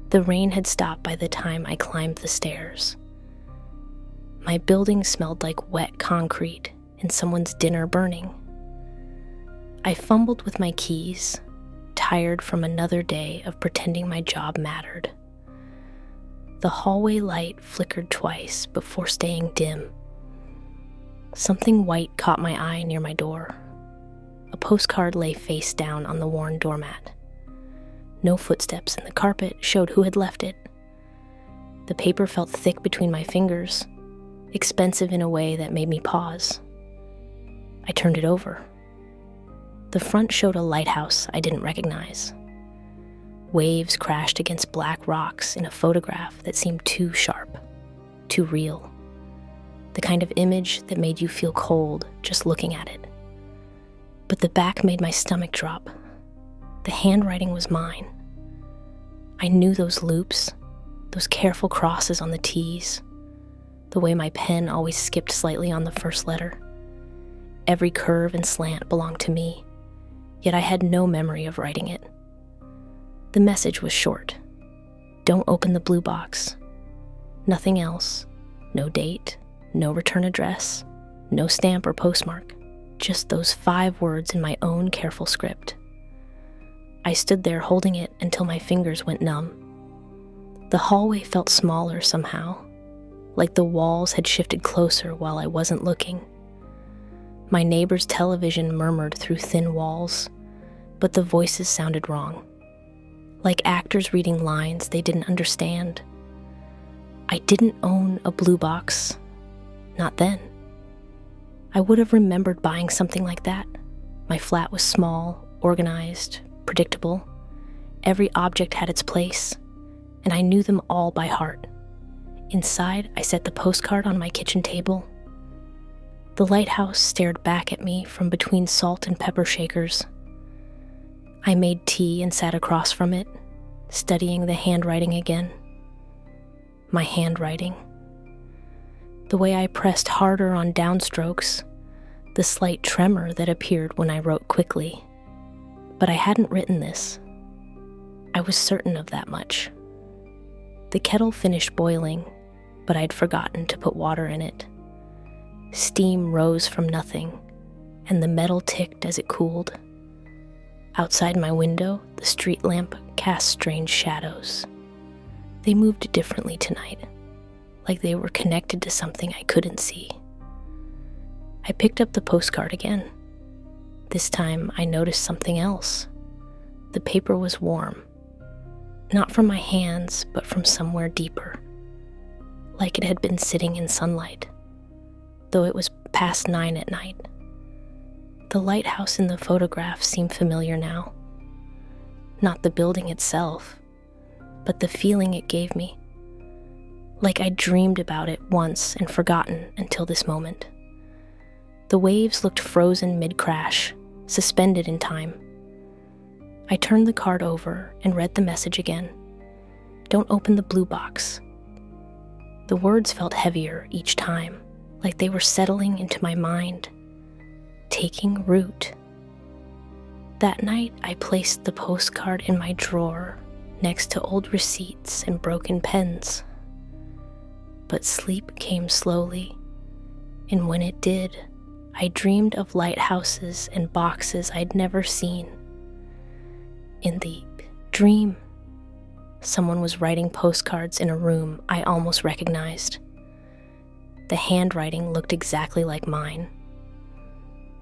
The rain had stopped by the time I climbed the stairs. My building smelled like wet concrete and someone's dinner burning. I fumbled with my keys, tired from another day of pretending my job mattered. The hallway light flickered twice before staying dim. Something white caught my eye near my door. A postcard lay face down on the worn doormat. No footsteps in the carpet showed who had left it. The paper felt thick between my fingers, expensive in a way that made me pause. I turned it over. The front showed a lighthouse I didn't recognize. Waves crashed against black rocks in a photograph that seemed too sharp, too real. The kind of image that made you feel cold just looking at it. But the back made my stomach drop. The handwriting was mine. I knew those loops, those careful crosses on the T's, the way my pen always skipped slightly on the first letter. Every curve and slant belonged to me, yet I had no memory of writing it. The message was short. Don't open the blue box. Nothing else. No date, no return address, no stamp or postmark. Just those 5 words in my own careful script. I stood there holding it until my fingers went numb. The hallway felt smaller somehow, like the walls had shifted closer while I wasn't looking. My neighbor's television murmured through thin walls, but the voices sounded wrong, like actors reading lines they didn't understand. I didn't own a blue box, not then. I would have remembered buying something like that. My flat was small, organized, predictable. Every object had its place, and I knew them all by heart. Inside, I set the postcard on my kitchen table. The lighthouse stared back at me from between salt and pepper shakers. I made tea and sat across from it, studying the handwriting again. My handwriting. The way I pressed harder on downstrokes, the slight tremor that appeared when I wrote quickly. But I hadn't written this. I was certain of that much. The kettle finished boiling, but I'd forgotten to put water in it. Steam rose from nothing, and the metal ticked as it cooled. Outside my window, the street lamp cast strange shadows. They moved differently tonight, like they were connected to something I couldn't see. I picked up the postcard again. This time I noticed something else. The paper was warm. Not from my hands, but from somewhere deeper. Like it had been sitting in sunlight, though it was past 9 at night. The lighthouse in the photograph seemed familiar now. Not the building itself, but the feeling it gave me. Like I'd dreamed about it once and forgotten until this moment. The waves looked frozen mid-crash, suspended in time. I turned the card over and read the message again. Don't open the blue box. The words felt heavier each time, like they were settling into my mind, taking root. That night, I placed the postcard in my drawer next to old receipts and broken pens. But sleep came slowly, and when it did, I dreamed of lighthouses and boxes I'd never seen. In the dream, someone was writing postcards in a room I almost recognized. The handwriting looked exactly like mine.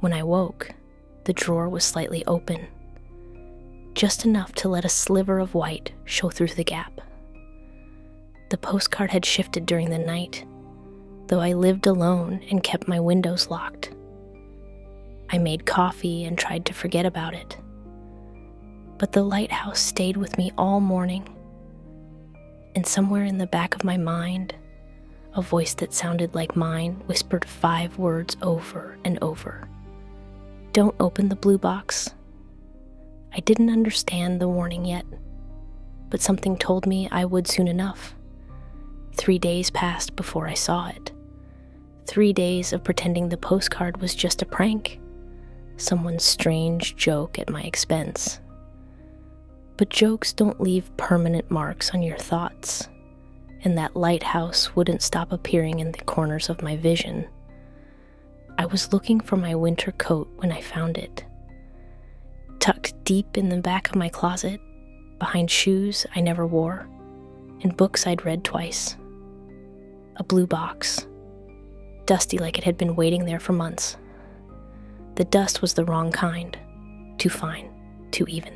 When I woke, the drawer was slightly open, just enough to let a sliver of white show through the gap. The postcard had shifted during the night, though I lived alone and kept my windows locked. I made coffee and tried to forget about it. But the lighthouse stayed with me all morning. And somewhere in the back of my mind, a voice that sounded like mine whispered 5 words over and over. Don't open the blue box. I didn't understand the warning yet, but something told me I would soon enough. 3 days passed before I saw it. 3 days of pretending the postcard was just a prank, someone's strange joke at my expense. But jokes don't leave permanent marks on your thoughts, and that lighthouse wouldn't stop appearing in the corners of my vision. I was looking for my winter coat when I found it, tucked deep in the back of my closet, behind shoes I never wore, and books I'd read twice. A blue box, dusty like it had been waiting there for months. The dust was the wrong kind, too fine, too even.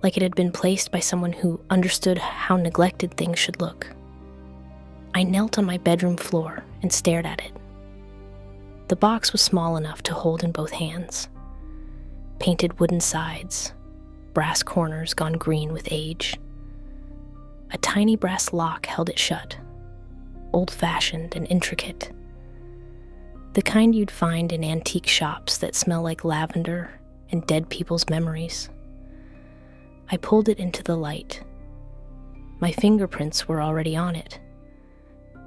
Like it had been placed by someone who understood how neglected things should look. I knelt on my bedroom floor and stared at it. The box was small enough to hold in both hands. Painted wooden sides, brass corners gone green with age. A tiny brass lock held it shut, old-fashioned and intricate. The kind you'd find in antique shops that smell like lavender and dead people's memories. I pulled it into the light. My fingerprints were already on it,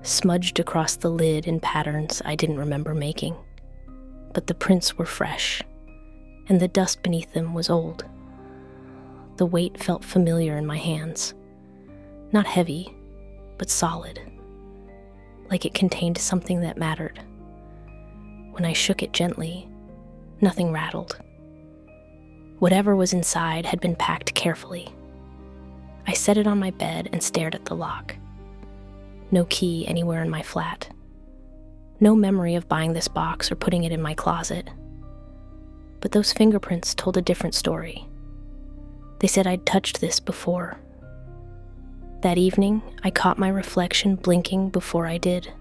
smudged across the lid in patterns I didn't remember making. But the prints were fresh, and the dust beneath them was old. The weight felt familiar in my hands. Not heavy, but solid, like it contained something that mattered. When I shook it gently, nothing rattled. Whatever was inside had been packed carefully. I set it on my bed and stared at the lock. No key anywhere in my flat. No memory of buying this box or putting it in my closet. But those fingerprints told a different story. They said I'd touched this before. That evening, I caught my reflection blinking before I did.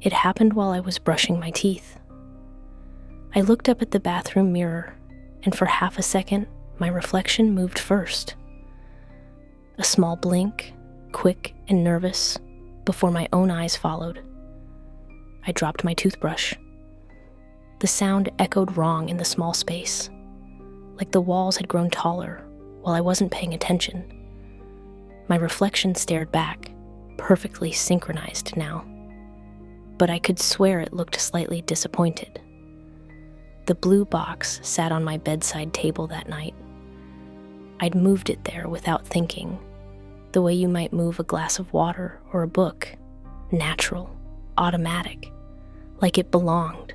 It happened while I was brushing my teeth. I looked up at the bathroom mirror, and for half a second, my reflection moved first. A small blink, quick and nervous, before my own eyes followed. I dropped my toothbrush. The sound echoed wrong in the small space, like the walls had grown taller while I wasn't paying attention. My reflection stared back, perfectly synchronized now. But I could swear it looked slightly disappointed. The blue box sat on my bedside table that night. I'd moved it there without thinking, the way you might move a glass of water or a book, natural, automatic, like it belonged.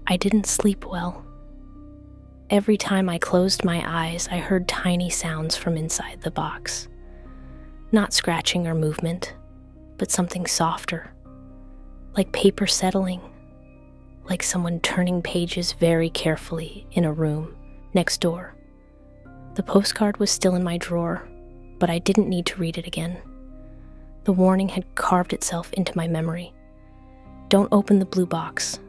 I didn't sleep well. Every time I closed my eyes, I heard tiny sounds from inside the box. Not scratching or movement, but something softer, like paper settling, like someone turning pages very carefully in a room next door. The postcard was still in my drawer, but I didn't need to read it again. The warning had carved itself into my memory. Don't open the blue box.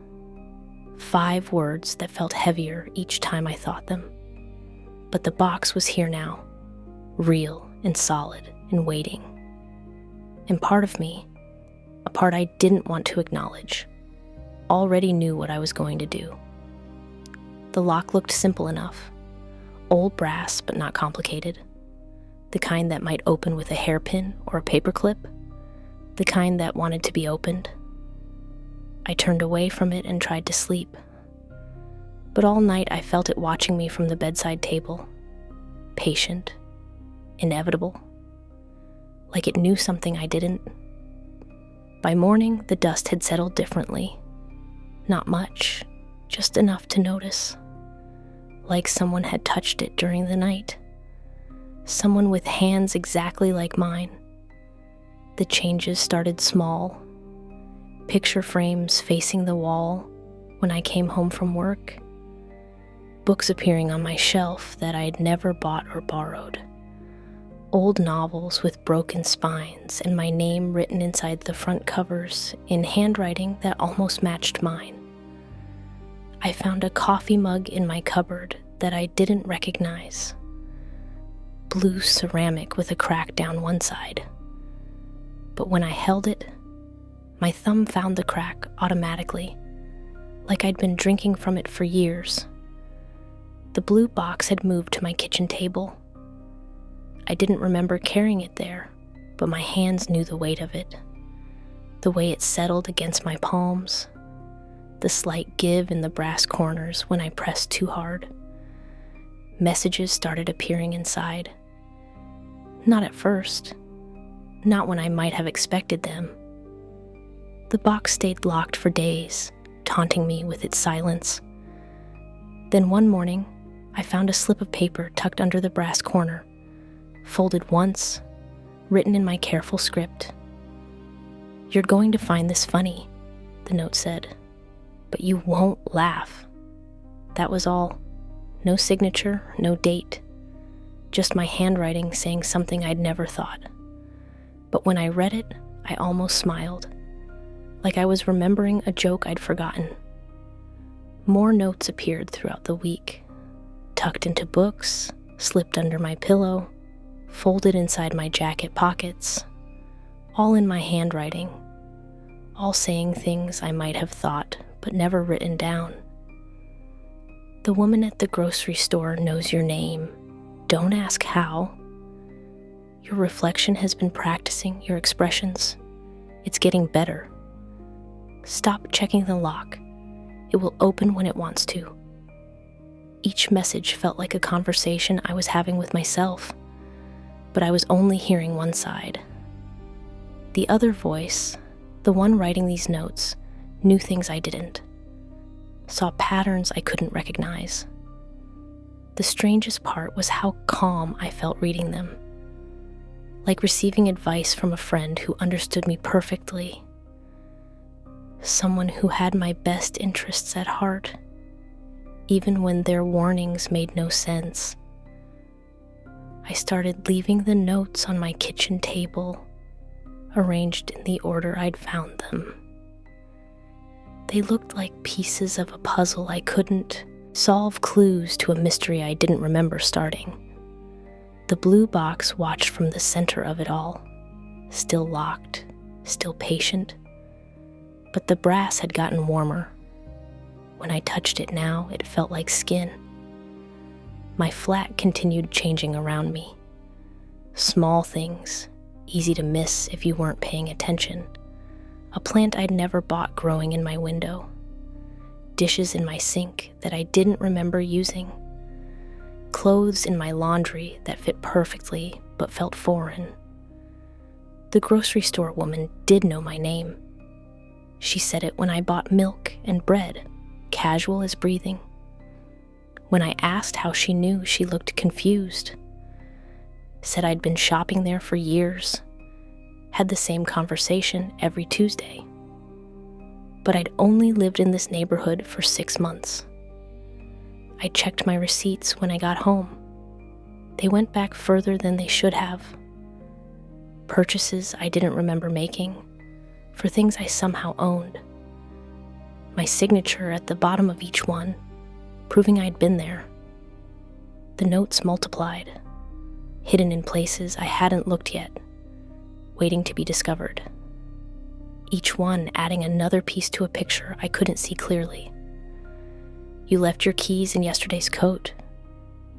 5 words that felt heavier each time I thought them. But the box was here now, real and solid and waiting. And part of me, a part I didn't want to acknowledge, already knew what I was going to do. The lock looked simple enough. Old brass, but not complicated. The kind that might open with a hairpin or a paperclip. The kind that wanted to be opened. I turned away from it and tried to sleep. But all night I felt it watching me from the bedside table. Patient. Inevitable. Like it knew something I didn't. By morning, the dust had settled differently. Not much, just enough to notice. Like someone had touched it during the night. Someone with hands exactly like mine. The changes started small. Picture frames facing the wall when I came home from work. Books appearing on my shelf that I'd never bought or borrowed. Old novels with broken spines and my name written inside the front covers in handwriting that almost matched mine. I found a coffee mug in my cupboard that I didn't recognize. Blue ceramic with a crack down one side. But when I held it, my thumb found the crack automatically, like I'd been drinking from it for years. The blue box had moved to my kitchen table. I didn't remember carrying it there, but my hands knew the weight of it. The way it settled against my palms. The slight give in the brass corners when I pressed too hard. Messages started appearing inside. Not at first. Not when I might have expected them. The box stayed locked for days, taunting me with its silence. Then one morning, I found a slip of paper tucked under the brass corner, folded once, written in my careful script. "You're going to find this funny," the note said, "but you won't laugh." That was all. No signature, no date. Just my handwriting saying something I'd never thought. But when I read it, I almost smiled, like I was remembering a joke I'd forgotten. More notes appeared throughout the week, tucked into books, slipped under my pillow, folded inside my jacket pockets, all in my handwriting, all saying things I might have thought but never written down. The woman at the grocery store knows your name. Don't ask how. Your reflection has been practicing your expressions. It's getting better. Stop checking the lock. It will open when it wants to. Each message felt like a conversation I was having with myself, but I was only hearing one side. The other voice, the one writing these notes, knew things I didn't, saw patterns I couldn't recognize. The strangest part was how calm I felt reading them, like receiving advice from a friend who understood me perfectly, someone who had my best interests at heart, even when their warnings made no sense. I started leaving the notes on my kitchen table, arranged in the order I'd found them. They looked like pieces of a puzzle I couldn't solve, clues to a mystery I didn't remember starting. The blue box watched from the center of it all, still locked, still patient. But the brass had gotten warmer. When I touched it now, it felt like skin. My flat continued changing around me. Small things, easy to miss if you weren't paying attention. A plant I'd never bought growing in my window. Dishes in my sink that I didn't remember using. Clothes in my laundry that fit perfectly but felt foreign. The grocery store woman did know my name. She said it when I bought milk and bread, casual as breathing. When I asked how she knew, she looked confused. Said I'd been shopping there for years, had the same conversation every Tuesday. But I'd only lived in this neighborhood for 6 months. I checked my receipts when I got home. They went back further than they should have. Purchases I didn't remember making, for things I somehow owned. My signature at the bottom of each one, proving I'd been there. The notes multiplied, hidden in places I hadn't looked yet, waiting to be discovered. Each one adding another piece to a picture I couldn't see clearly. You left your keys in yesterday's coat.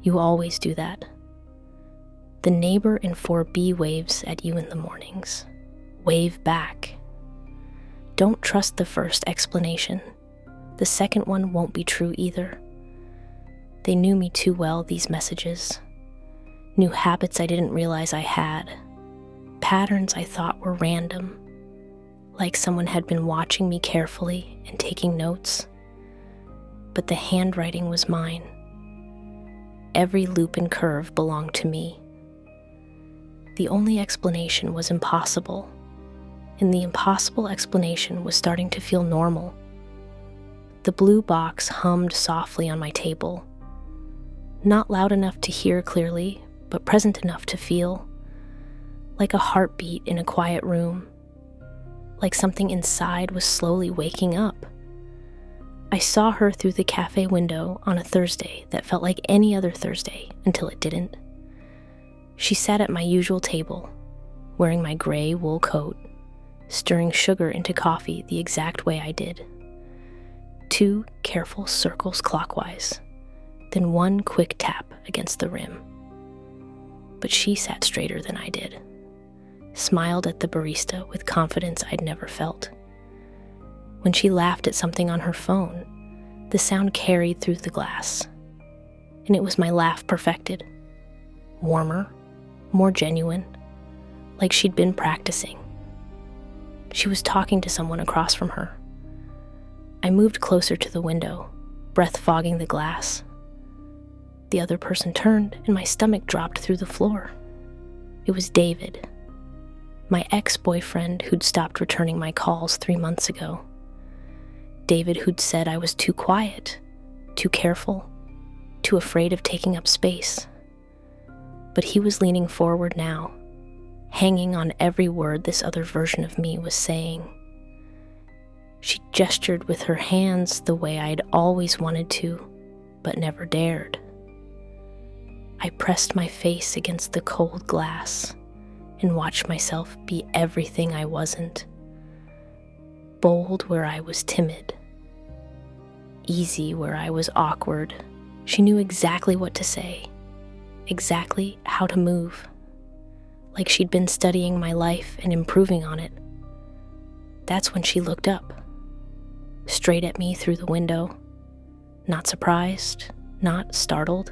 You always do that. The neighbor in 4B waves at you in the mornings. Wave back. Don't trust the first explanation. The second one won't be true either. They knew me too well, these messages. Knew habits I didn't realize I had. Patterns I thought were random. Like someone had been watching me carefully and taking notes. But the handwriting was mine. Every loop and curve belonged to me. The only explanation was impossible, and the impossible explanation was starting to feel normal. The blue box hummed softly on my table, not loud enough to hear clearly, but present enough to feel, like a heartbeat in a quiet room, like something inside was slowly waking up. I saw her through the cafe window on a Thursday that felt like any other Thursday until it didn't. She sat at my usual table, wearing my gray wool coat, stirring sugar into coffee the exact way I did. 2 careful circles clockwise, then 1 quick tap against the rim. But she sat straighter than I did, smiled at the barista with confidence I'd never felt. When she laughed at something on her phone, the sound carried through the glass. and it was my laugh perfected. Warmer, more genuine, like she'd been practicing. She was talking to someone across from her. I moved closer to the window, breath fogging the glass. The other person turned, and my stomach dropped through the floor. It was David, my ex-boyfriend who'd stopped returning my calls 3 months ago. David who'd said I was too quiet, too careful, too afraid of taking up space. But he was leaning forward now, hanging on every word this other version of me was saying. She gestured with her hands the way I'd always wanted to, but never dared. I pressed my face against the cold glass and watched myself be everything I wasn't. Bold where I was timid. Easy where I was awkward. She knew exactly what to say, exactly how to move, like she'd been studying my life and improving on it. That's when she looked up, straight at me through the window, not surprised, not startled,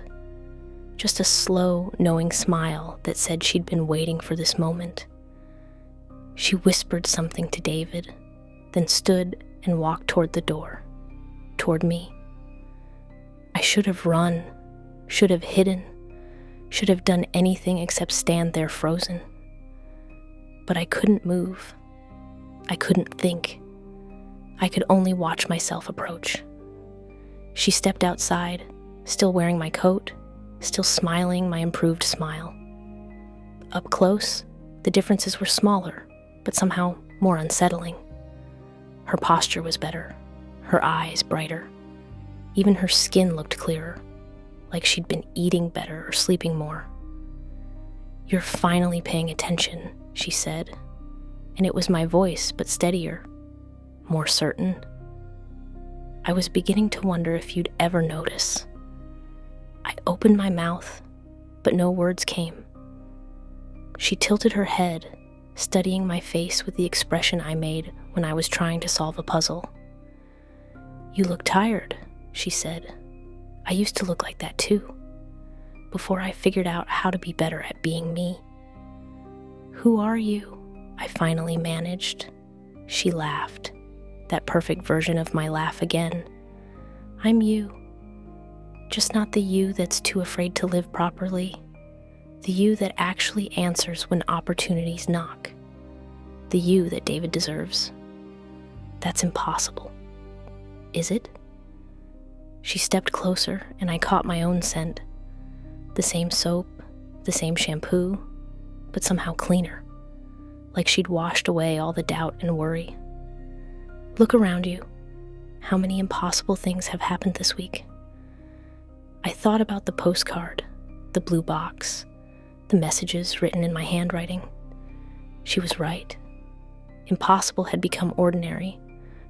just a slow, knowing smile that said she'd been waiting for this moment. She whispered something to David, then stood and walked toward the door, toward me. I should have run, should have hidden, should have done anything except stand there frozen. But I couldn't move. I couldn't think. I could only watch myself approach. She stepped outside, still wearing my coat, still smiling my improved smile. Up close, the differences were smaller, but somehow more unsettling. Her posture was better, her eyes brighter. Even her skin looked clearer, like she'd been eating better or sleeping more. "You're finally paying attention," she said, and it was my voice, but steadier, more certain. I was beginning to wonder if you'd ever notice. I opened my mouth, but no words came. She tilted her head, studying my face with the expression I made when I was trying to solve a puzzle. "You look tired," she said. "I used to look like that too, before I figured out how to be better at being me." "Who are you?" I finally managed. She laughed, that perfect version of my laugh again. "I'm you. Just not the you that's too afraid to live properly. The you that actually answers when opportunities knock. The you that David deserves. That's impossible. Is it?" She stepped closer, and I caught my own scent. The same soap, the same shampoo, but somehow cleaner, like she'd washed away all the doubt and worry. "Look around you. How many impossible things have happened this week?" I thought about the postcard, the blue box, the messages written in my handwriting. She was right. Impossible had become ordinary.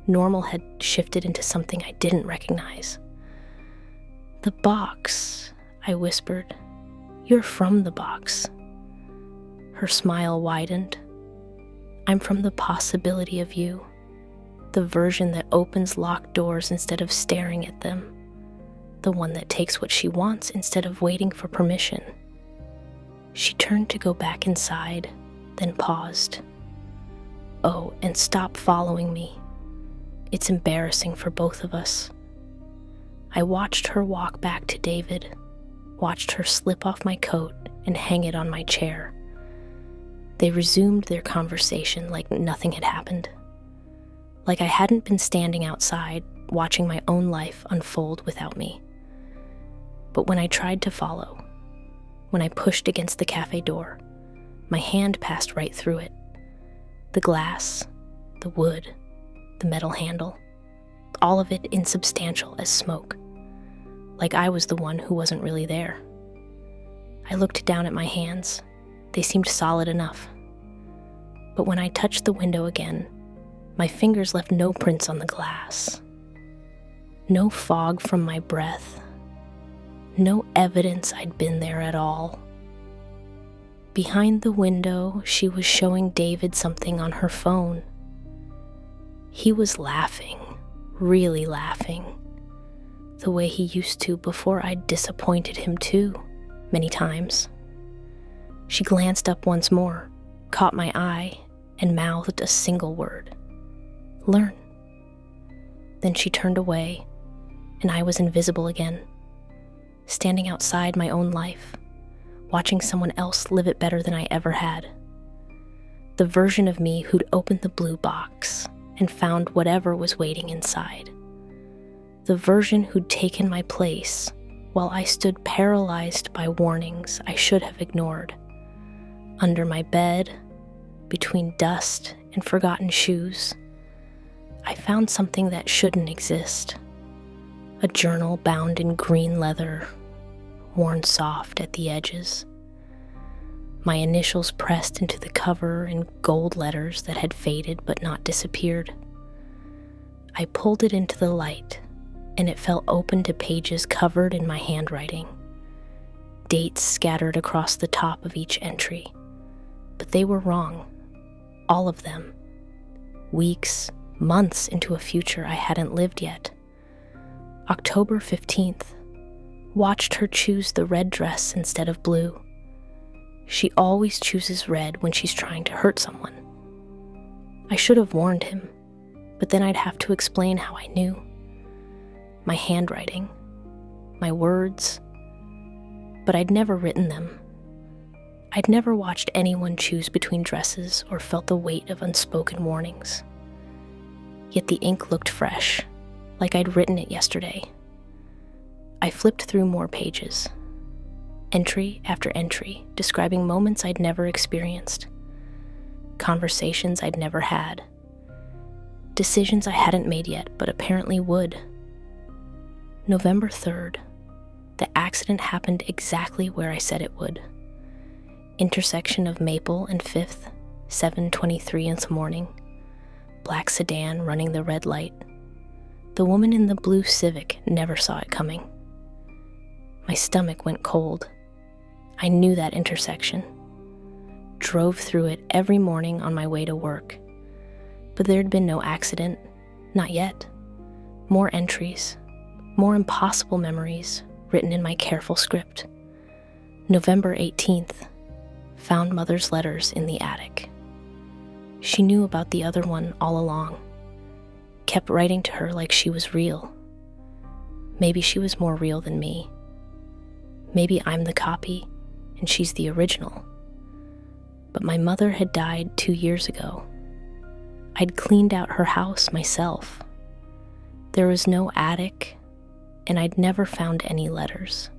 Normal had shifted into something I didn't recognize. "The box," I whispered. "You're from the box." Her smile widened. "I'm from the possibility of you, the version that opens locked doors instead of staring at them, the one that takes what she wants instead of waiting for permission." She turned to go back inside, then paused. "Oh, and stop following me. It's embarrassing for both of us." I watched her walk back to David, watched her slip off my coat and hang it on my chair. They resumed their conversation like nothing had happened, like I hadn't been standing outside watching my own life unfold without me. But when I tried to follow, when I pushed against the cafe door, my hand passed right through it. The glass, the wood, the metal handle, all of it insubstantial as smoke, like I was the one who wasn't really there. I looked down at my hands. They seemed solid enough. But when I touched the window again, my fingers left no prints on the glass. No fog from my breath. No evidence I'd been there at all. Behind the window, she was showing David something on her phone. He was laughing, really laughing, the way he used to before I'd disappointed him too, many times. She glanced up once more, caught my eye, and mouthed a single word: learn. Then she turned away, and I was invisible again, standing outside my own life, watching someone else live it better than I ever had. The version of me who'd opened the blue box and found whatever was waiting inside. The version who'd taken my place while I stood paralyzed by warnings I should have ignored. Under my bed, between dust and forgotten shoes, I found something that shouldn't exist. A journal bound in green leather, worn soft at the edges. My initials pressed into the cover in gold letters that had faded but not disappeared. I pulled it into the light, and it fell open to pages covered in my handwriting. Dates scattered across the top of each entry, but they were wrong. All of them. Weeks, months into a future I hadn't lived yet. October 15th. Watched her choose the red dress instead of blue. She always chooses red when she's trying to hurt someone. I should have warned him, but then I'd have to explain how I knew. My handwriting, my words, but I'd never written them. I'd never watched anyone choose between dresses or felt the weight of unspoken warnings. Yet the ink looked fresh, like I'd written it yesterday. I flipped through more pages, entry after entry, describing moments I'd never experienced, conversations I'd never had, decisions I hadn't made yet but apparently would. November 3rd, the accident happened exactly where I said it would. Intersection of Maple and 5th, 7:23 in the morning. Black sedan running the red light. The woman in the blue Civic never saw it coming. My stomach went cold. I knew that intersection. Drove through it every morning on my way to work. But there'd been no accident, not yet. More entries, more impossible memories written in my careful script. November 18th. Found Mother's letters in the attic. She knew about the other one all along. Kept writing to her like she was real. Maybe she was more real than me. Maybe I'm the copy and she's the original. But my mother had died 2 years ago. I'd cleaned out her house myself. There was no attic, and I'd never found any letters.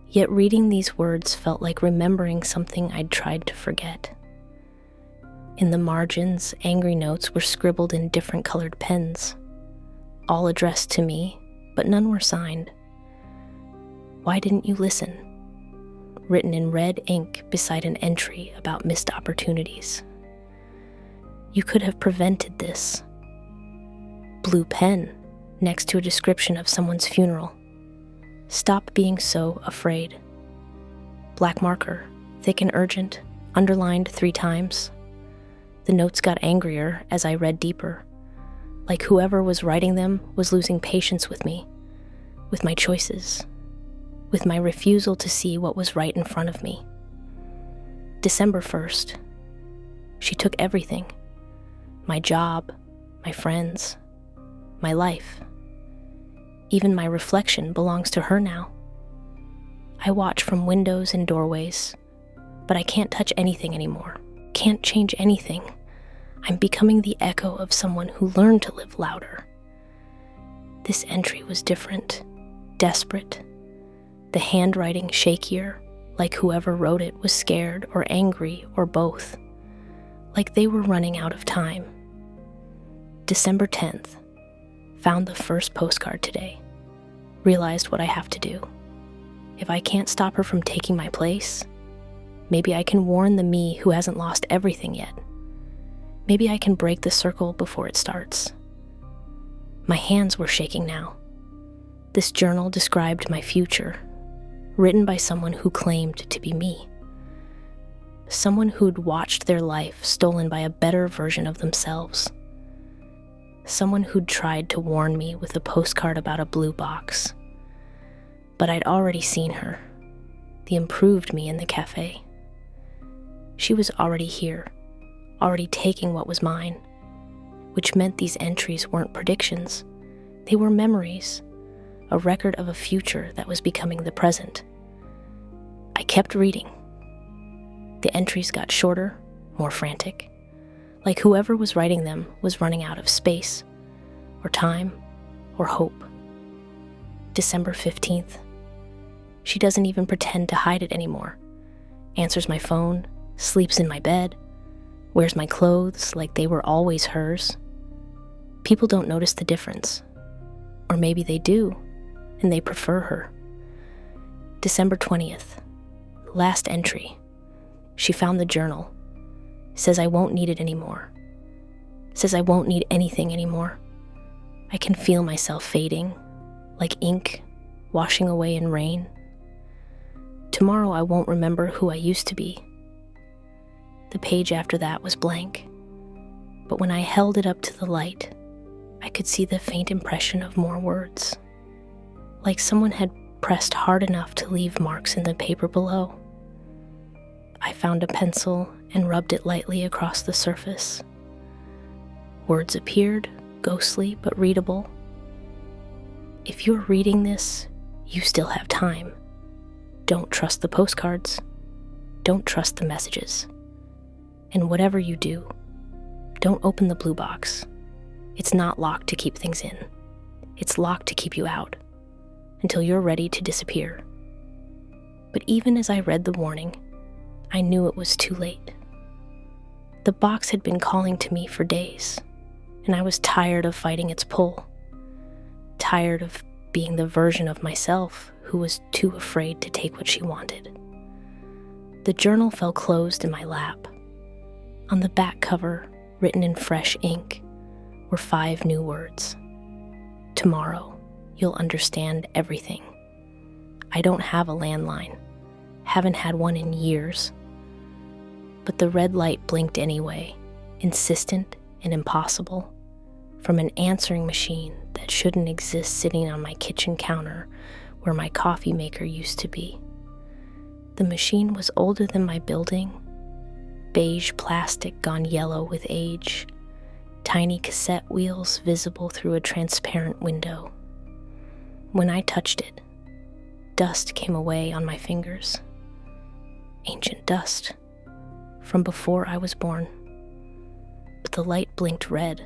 Yet reading these words felt like remembering something I'd tried to forget. In the margins, angry notes were scribbled in different colored pens, all addressed to me, but none were signed. Why didn't you listen? Written in red ink beside an entry about missed opportunities. You could have prevented this. Blue pen next to a description of someone's funeral. Stop being so afraid. Black marker, thick and urgent, underlined 3 times. The notes got angrier as I read deeper, like whoever was writing them was losing patience with me, with my choices, with my refusal to see what was right in front of me. December 1st. She took everything. My job, my friends, my life. Even my reflection belongs to her now. I watch from windows and doorways, but I can't touch anything anymore. Can't change anything. I'm becoming the echo of someone who learned to live louder. This entry was different, desperate. The handwriting shakier, like whoever wrote it was scared or angry or both. Like they were running out of time. December 10th. Found the first postcard today. Realized what I have to do. If I can't stop her from taking my place, maybe I can warn the me who hasn't lost everything yet. Maybe I can break the circle before it starts. My hands were shaking now. This journal described my future, written by someone who claimed to be me. Someone who'd watched their life stolen by a better version of themselves. Someone who'd tried to warn me with a postcard about a blue box. But I'd already seen her, the improved me in the cafe. She was already here, already taking what was mine, which meant these entries weren't predictions. They were memories, a record of a future that was becoming the present. I kept reading. The entries got shorter, more frantic, like whoever was writing them was running out of space, or time, or hope. December 15th. She doesn't even pretend to hide it anymore. Answers my phone, sleeps in my bed, wears my clothes like they were always hers. People don't notice the difference. Or maybe they do, and they prefer her. December 20th. Last entry. She found the journal. Says I won't need it anymore. Says I won't need anything anymore. I can feel myself fading, like ink washing away in rain. Tomorrow I won't remember who I used to be. The page after that was blank, but when I held it up to the light, I could see the faint impression of more words, like someone had pressed hard enough to leave marks in the paper below. I found a pencil and rubbed it lightly across the surface. Words appeared, ghostly but readable. If you're reading this, you still have time. Don't trust the postcards. Don't trust the messages. And whatever you do, don't open the blue box. It's not locked to keep things in. It's locked to keep you out, until you're ready to disappear. But even as I read the warning, I knew it was too late. The box had been calling to me for days, and I was tired of fighting its pull. Tired of being the version of myself who was too afraid to take what she wanted. The journal fell closed in my lap. On the back cover, written in fresh ink, were 5 new words. Tomorrow, you'll understand everything. I don't have a landline. Haven't had one in years. But the red light blinked anyway, insistent and impossible, from an answering machine that shouldn't exist sitting on my kitchen counter where my coffee maker used to be. The machine was older than my building, beige plastic gone yellow with age, tiny cassette wheels visible through a transparent window. When I touched it, dust came away on my fingers. Ancient dust, from before I was born. But the light blinked red.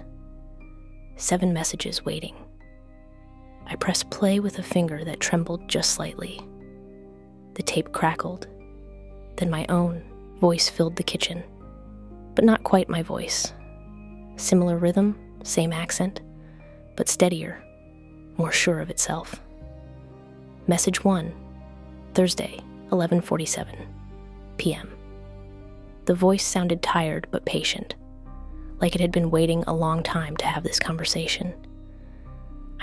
7 messages waiting. I pressed play with a finger that trembled just slightly. The tape crackled. Then my own voice filled the kitchen, but not quite my voice. Similar rhythm, same accent, but steadier, more sure of itself. Message 1, Thursday, 11:47 p.m. The voice sounded tired but patient, like it had been waiting a long time to have this conversation.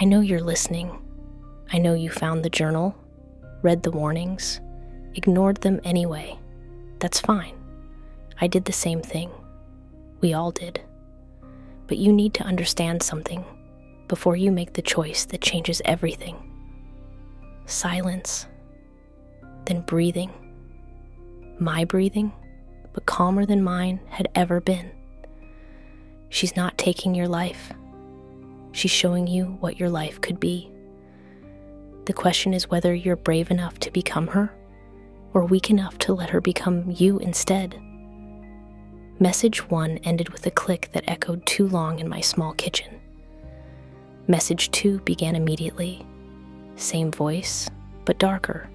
I know you're listening. I know you found the journal, read the warnings, ignored them anyway. That's fine. I did the same thing. We all did. But you need to understand something before you make the choice that changes everything. Silence. Then breathing. My breathing, but calmer than mine had ever been. She's not taking your life. She's showing you what your life could be. The question is whether you're brave enough to become her, or weak enough to let her become you instead. Message 1 ended with a click that echoed too long in my small kitchen. Message 2 began immediately. Same voice, but darker,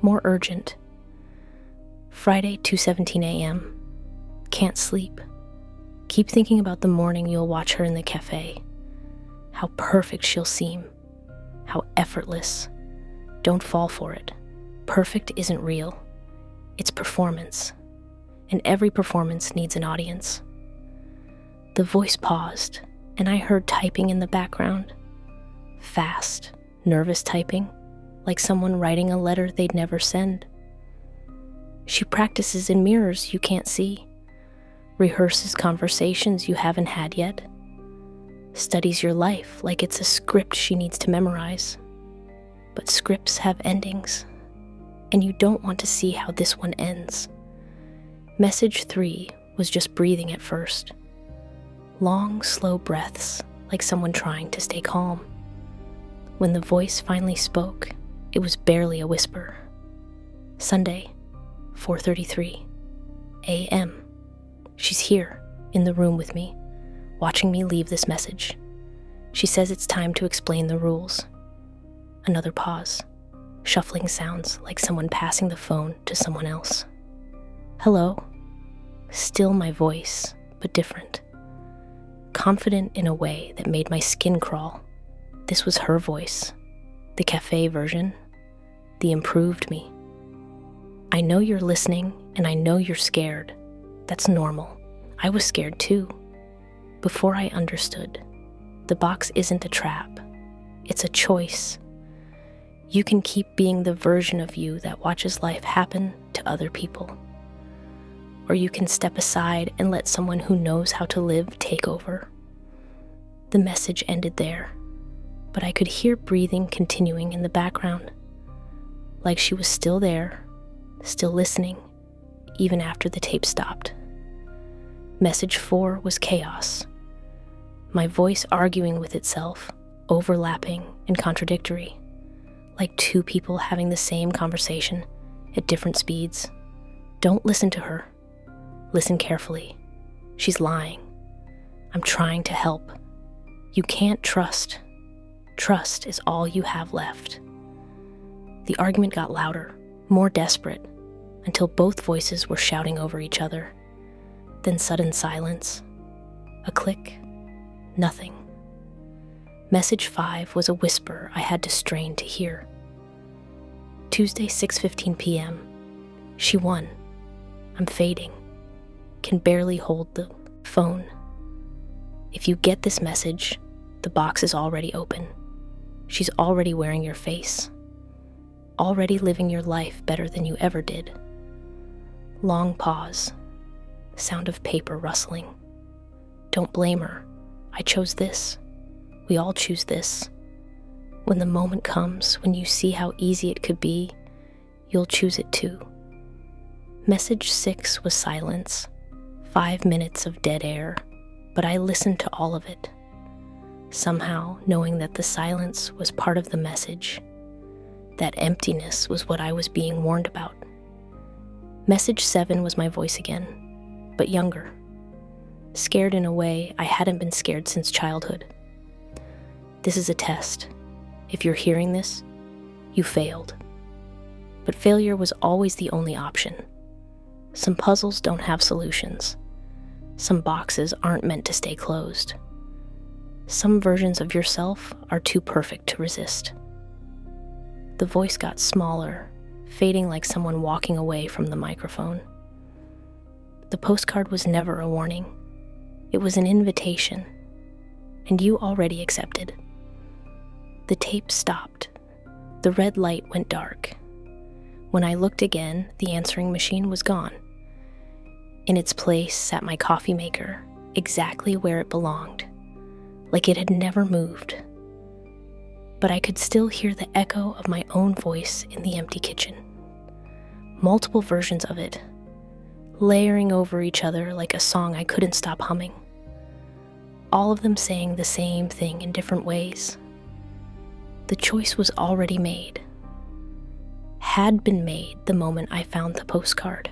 more urgent. Friday, 2:17 a.m. Can't sleep. Keep thinking about the morning you'll watch her in the cafe. How perfect she'll seem. How effortless. Don't fall for it. Perfect isn't real. It's performance. And every performance needs an audience. The voice paused, and I heard typing in the background. Fast, nervous typing, like someone writing a letter they'd never send. She practices in mirrors you can't see, rehearses conversations you haven't had yet. studies your life like it's a script she needs to memorize. But scripts have endings, and you don't want to see how this one ends. Message 3 was just breathing at first. Long, slow breaths, like someone trying to stay calm. When the voice finally spoke, it was barely a whisper. Sunday, 4:33 a.m. She's here, in the room with me, watching me leave this message. She says it's time to explain the rules. Another pause. Shuffling sounds like someone passing the phone to someone else. Hello. Still my voice, but different. Confident in a way that made my skin crawl. This was her voice. The cafe version. The improved me. I know you're listening, and I know you're scared. That's normal. I was scared too. Before I understood, the box isn't a trap. It's a choice. You can keep being the version of you that watches life happen to other people. Or you can step aside and let someone who knows how to live take over. The message ended there, but I could hear breathing continuing in the background, like she was still there, still listening, even after the tape stopped. Message 4 was chaos. My voice arguing with itself, overlapping and contradictory, like two people having the same conversation at different speeds. Don't listen to her. Listen carefully. She's lying. I'm trying to help. You can't trust. Trust is all you have left. The argument got louder, more desperate, until both voices were shouting over each other. Then sudden silence. A click. Nothing. Message 5 was a whisper I had to strain to hear. Tuesday, 6:15 p.m. She won. I'm fading. Can barely hold the phone. If you get this message, the box is already open. She's already wearing your face. Already living your life better than you ever did. Long pause. Sound of paper rustling. Don't blame her. I chose this. We all choose this. When the moment comes, when you see how easy it could be, you'll choose it too. Message 6 was silence. 5 minutes of dead air, but I listened to all of it. Somehow, knowing that the silence was part of the message. That emptiness was what I was being warned about. Message 7 was my voice again, but younger. Scared in a way I hadn't been scared since childhood. This is a test. If you're hearing this, you failed. But failure was always the only option. Some puzzles don't have solutions. Some boxes aren't meant to stay closed. Some versions of yourself are too perfect to resist. The voice got smaller, fading like someone walking away from the microphone. The postcard was never a warning. It was an invitation, and you already accepted. The tape stopped. The red light went dark. When I looked again, the answering machine was gone. In its place sat my coffee maker, exactly where it belonged, like it had never moved. But I could still hear the echo of my own voice in the empty kitchen. Multiple versions of it, layering over each other like a song I couldn't stop humming. All of them saying the same thing in different ways. The choice was already made. Had been made the moment I found the postcard.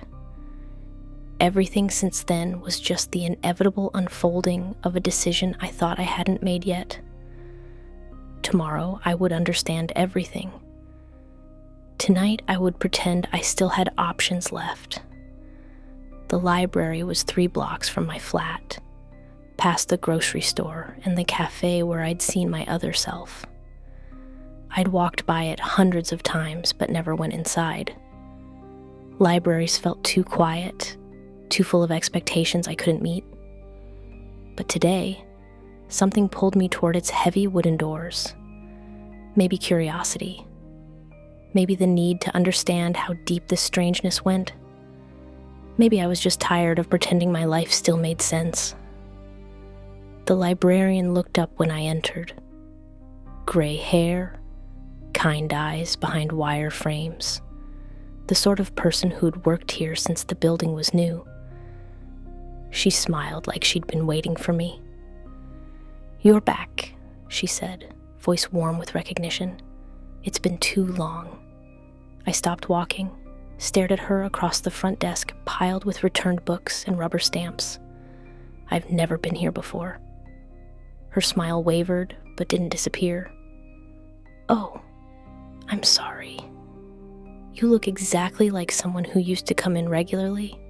Everything since then was just the inevitable unfolding of a decision I thought I hadn't made yet. Tomorrow I would understand everything. Tonight I would pretend I still had options left. The library was 3 blocks from my flat, past the grocery store and the cafe where I'd seen my other self. I'd walked by it hundreds of times but never went inside. Libraries felt too quiet, too full of expectations I couldn't meet. But today, something pulled me toward its heavy wooden doors. Maybe curiosity. Maybe the need to understand how deep this strangeness went. Maybe I was just tired of pretending my life still made sense. The librarian looked up when I entered. Gray hair, kind eyes behind wire frames. The sort of person who'd worked here since the building was new. She smiled like she'd been waiting for me. "You're back," she said, voice warm with recognition. "It's been too long." I stopped walking, stared at her across the front desk piled with returned books and rubber stamps. I've never been here before. Her smile wavered, but didn't disappear. "Oh, I'm sorry. You look exactly like someone who used to come in regularly.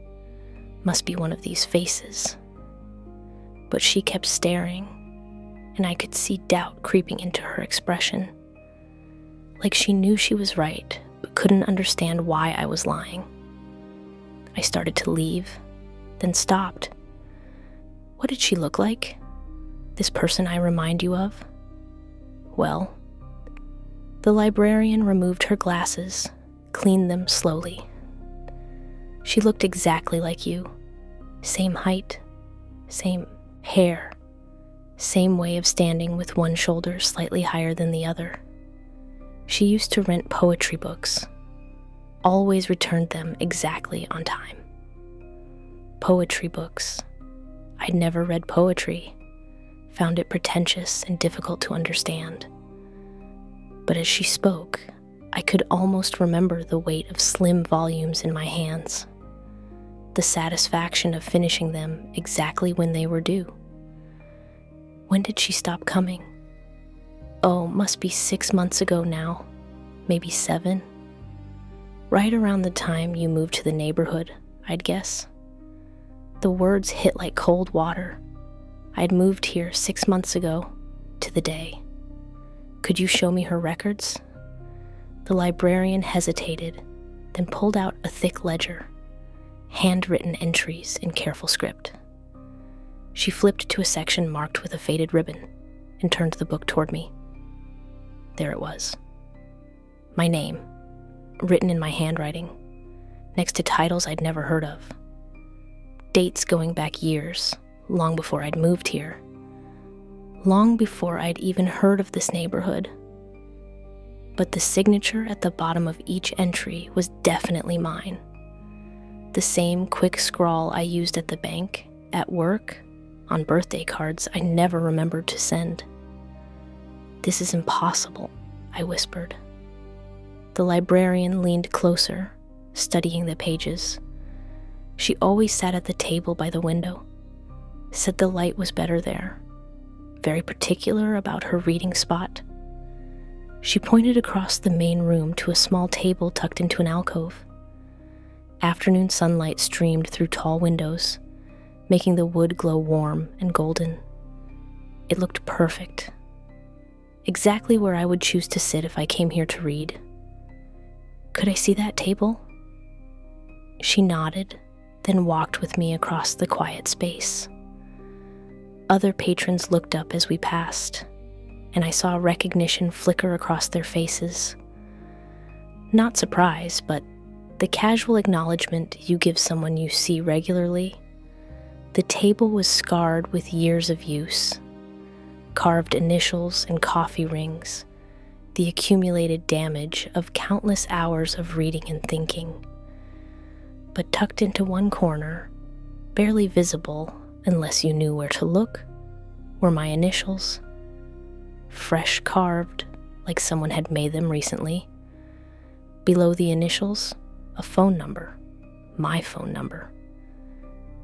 Must be one of these faces." But she kept staring, and I could see doubt creeping into her expression. Like she knew she was right, but couldn't understand why I was lying. I started to leave, then stopped. What did she look like? This person I remind you of? Well, the librarian removed her glasses, cleaned them slowly. She looked exactly like you. Same height, same hair, same way of standing with one shoulder slightly higher than the other. She used to rent poetry books, always returned them exactly on time. Poetry books. I'd never read poetry, found it pretentious and difficult to understand. But as she spoke, I could almost remember the weight of slim volumes in my hands, the satisfaction of finishing them exactly when they were due. When did she stop coming? Oh, must be 6 months ago now, maybe 7. Right around the time you moved to the neighborhood, I'd guess. The words hit like cold water. I'd moved here 6 months ago, to the day. Could you show me her records? The librarian hesitated, then pulled out a thick ledger, handwritten entries in careful script. She flipped to a section marked with a faded ribbon and turned the book toward me. There it was. My name, written in my handwriting, next to titles I'd never heard of. Dates going back years, long before I'd moved here. Long before I'd even heard of this neighborhood. But the signature at the bottom of each entry was definitely mine. The same quick scrawl I used at the bank, at work, on birthday cards I never remembered to send. "This is impossible," I whispered. The librarian leaned closer, studying the pages. She always sat at the table by the window, said the light was better there, very particular about her reading spot. She pointed across the main room to a small table tucked into an alcove. Afternoon sunlight streamed through tall windows, making the wood glow warm and golden. It looked perfect. Exactly where I would choose to sit if I came here to read. Could I see that table? She nodded, then walked with me across the quiet space. Other patrons looked up as we passed, and I saw recognition flicker across their faces. Not surprise, but the casual acknowledgement you give someone you see regularly. The table was scarred with years of use, carved initials and coffee rings, the accumulated damage of countless hours of reading and thinking. But tucked into one corner, barely visible unless you knew where to look, were my initials. Fresh carved, like someone had made them recently. Below the initials, a phone number, my phone number.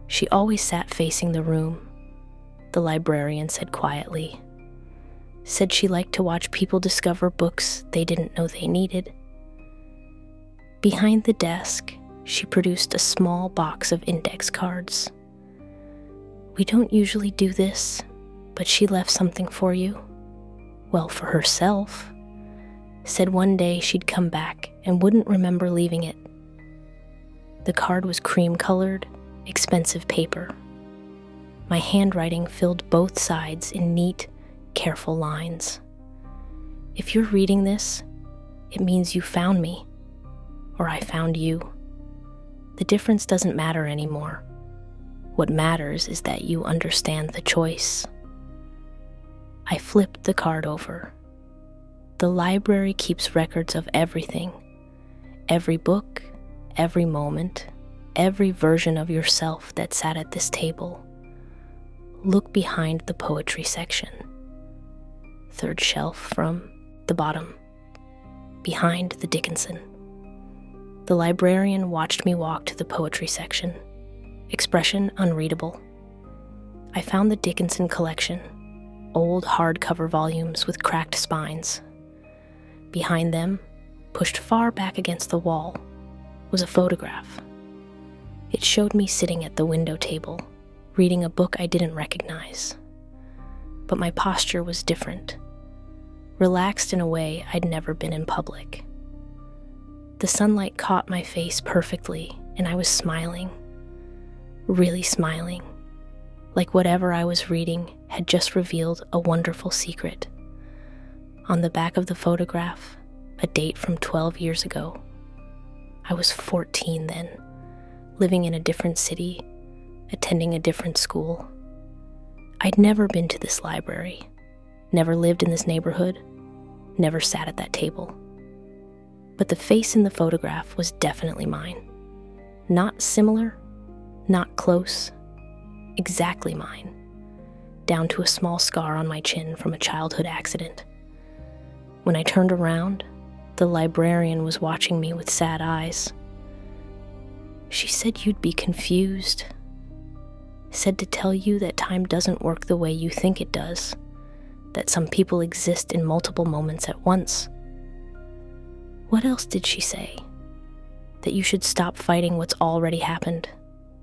She always sat facing the room, the librarian said quietly. Said she liked to watch people discover books they didn't know they needed. Behind the desk, she produced a small box of index cards. "We don't usually do this, but she left something for you. Well, for herself. Said one day she'd come back and wouldn't remember leaving it." The card was cream-colored, expensive paper. My handwriting filled both sides in neat, careful lines. If you're reading this, it means you found me, or I found you. The difference doesn't matter anymore. What matters is that you understand the choice. I flipped the card over. The library keeps records of everything. Every book, every moment, every version of yourself that sat at this table. Look behind the poetry section. Third shelf from the bottom. Behind the Dickinson. The librarian watched me walk to the poetry section. Expression unreadable. I found the Dickinson collection. Old hardcover volumes with cracked spines. Behind them, pushed far back against the wall, was a photograph. It showed me sitting at the window table, reading a book I didn't recognize. But my posture was different, relaxed in a way I'd never been in public. The sunlight caught my face perfectly, and I was smiling, really smiling, like whatever I was reading had just revealed a wonderful secret. On the back of the photograph, a date from 12 years ago. I was 14 then, living in a different city, attending a different school. I'd never been to this library, never lived in this neighborhood, never sat at that table. But the face in the photograph was definitely mine. Not similar, not close, exactly mine, down to a small scar on my chin from a childhood accident. When I turned around, the librarian was watching me with sad eyes. She said you'd be confused. Said to tell you that time doesn't work the way you think it does, that some people exist in multiple moments at once. What else did she say? That you should stop fighting what's already happened,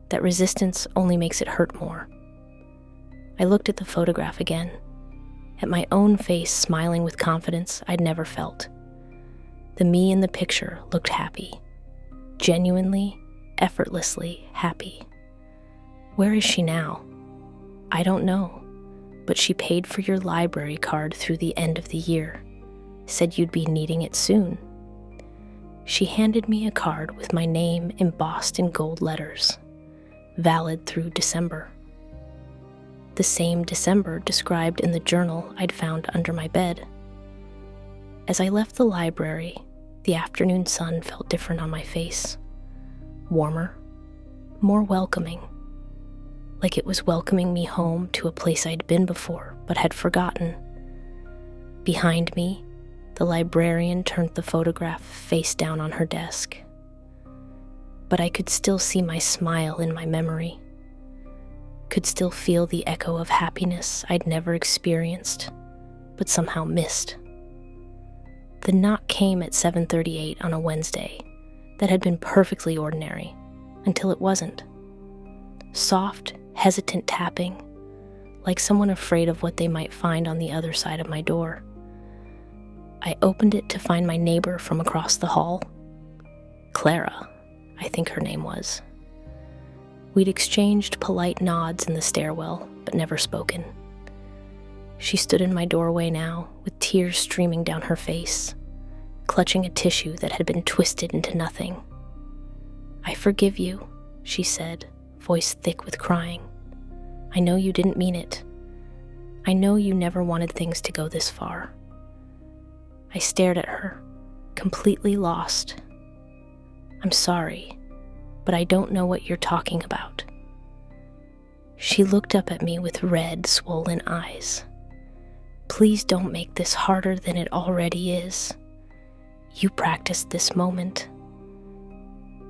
that resistance only makes it hurt more. I looked at the photograph again, at my own face smiling with confidence I'd never felt. The me in the picture looked happy, genuinely, effortlessly happy. Where is she now? I don't know, but she paid for your library card through the end of the year, said you'd be needing it soon. She handed me a card with my name embossed in gold letters, valid through December. The same December described in the journal I'd found under my bed. As I left the library, the afternoon sun felt different on my face. Warmer, more welcoming, like it was welcoming me home to a place I'd been before but had forgotten. Behind me, the librarian turned the photograph face down on her desk. But I could still see my smile in my memory, could still feel the echo of happiness I'd never experienced, but somehow missed. The knock came at 7:38 on a Wednesday that had been perfectly ordinary until it wasn't. Soft, hesitant tapping, like someone afraid of what they might find on the other side of my door. I opened it to find my neighbor from across the hall. Clara, I think her name was. We'd exchanged polite nods in the stairwell, but never spoken. She stood in my doorway now, with tears streaming down her face, clutching a tissue that had been twisted into nothing. "I forgive you," she said, voice thick with crying. "I know you didn't mean it. I know you never wanted things to go this far." I stared at her, completely lost. "I'm sorry, but I don't know what you're talking about." She looked up at me with red, swollen eyes. "Please don't make this harder than it already is. You practiced this moment.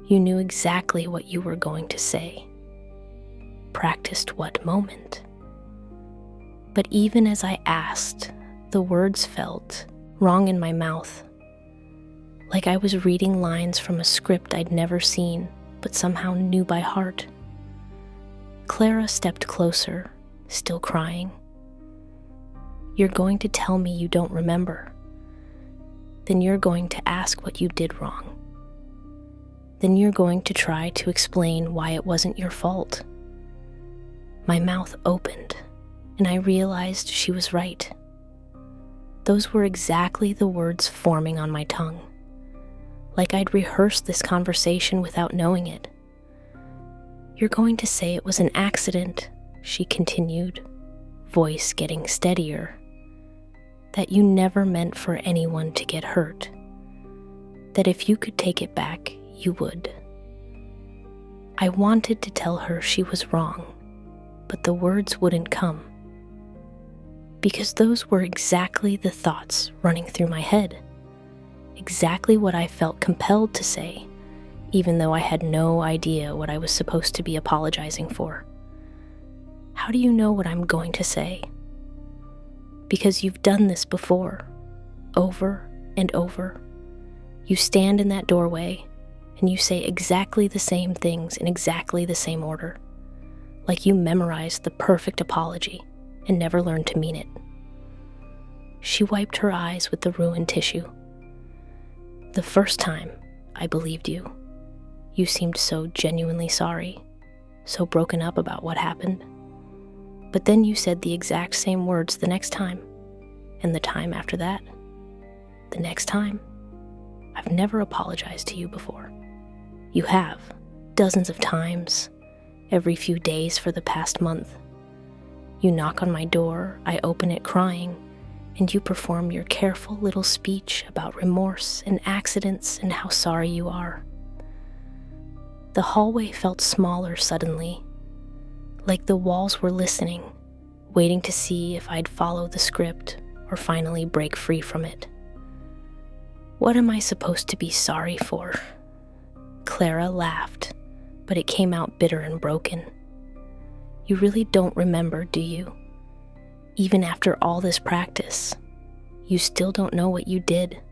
You knew exactly what you were going to say." Practiced what moment? But even as I asked, the words felt wrong in my mouth, like I was reading lines from a script I'd never seen, but somehow knew by heart. Clara stepped closer, still crying. "You're going to tell me you don't remember. Then you're going to ask what you did wrong. Then you're going to try to explain why it wasn't your fault." My mouth opened, and I realized she was right. Those were exactly the words forming on my tongue, like I'd rehearsed this conversation without knowing it. "You're going to say it was an accident," she continued, voice getting steadier. that you never meant for anyone to get hurt, that if you could take it back, you would. I wanted to tell her she was wrong, but the words wouldn't come, because those were exactly the thoughts running through my head, exactly what I felt compelled to say, even though I had no idea what I was supposed to be apologizing for. How do you know what I'm going to say? Because you've done this before, over and over. You stand in that doorway and you say exactly the same things in exactly the same order, like you memorized the perfect apology and never learned to mean it. She wiped her eyes with the ruined tissue. The first time I believed you, you seemed so genuinely sorry, so broken up about what happened. But then you said the exact same words the next time, and the time after that, the next time. I've never apologized to you before. You have, dozens of times, every few days for the past month. You knock on my door, I open it crying, and you perform your careful little speech about remorse and accidents and how sorry you are. The hallway felt smaller suddenly, like the walls were listening, waiting to see if I'd follow the script or finally break free from it. What am I supposed to be sorry for? Clara laughed, but it came out bitter and broken. You really don't remember, do you? Even after all this practice, you still don't know what you did.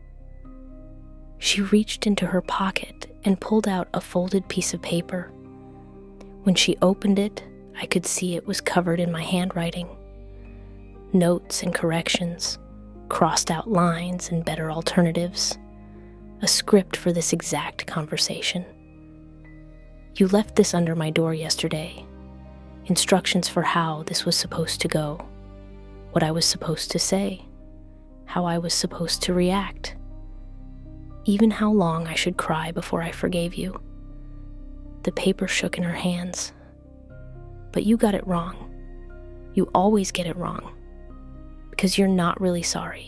She reached into her pocket and pulled out a folded piece of paper. When she opened it, I could see it was covered in my handwriting. Notes and corrections, crossed out lines and better alternatives, a script for this exact conversation. You left this under my door yesterday, instructions for how this was supposed to go, what I was supposed to say, how I was supposed to react, even how long I should cry before I forgave you. The paper shook in her hands. But you got it wrong. You always get it wrong. Because you're not really sorry.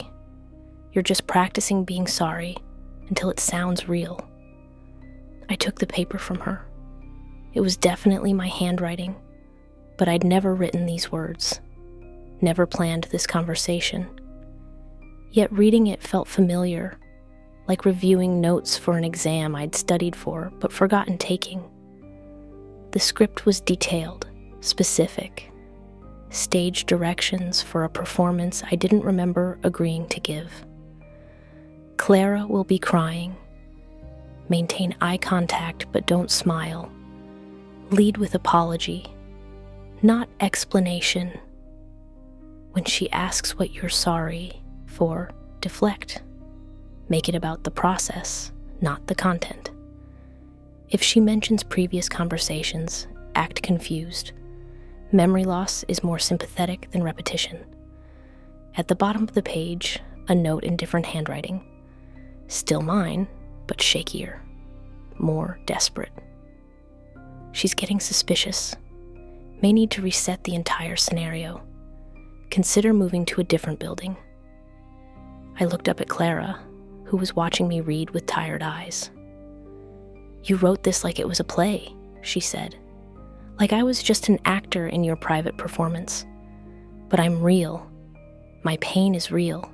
You're just practicing being sorry until it sounds real. I took the paper from her. It was definitely my handwriting, but I'd never written these words, never planned this conversation. Yet reading it felt familiar, like reviewing notes for an exam I'd studied for but forgotten taking. The script was detailed, specific, stage directions for a performance I didn't remember agreeing to give. Clara will be crying. Maintain eye contact but don't smile. Lead with apology, not explanation. When she asks what you're sorry for, deflect. Make it about the process, not the content. If she mentions previous conversations, act confused. Memory loss is more sympathetic than repetition. At the bottom of the page, a note in different handwriting. Still mine, but shakier, more desperate. She's getting suspicious. May need to reset the entire scenario. Consider moving to a different building. I looked up at Clara, who was watching me read with tired eyes. You wrote this like it was a play, she said. Like I was just an actor in your private performance. But I'm real. My pain is real.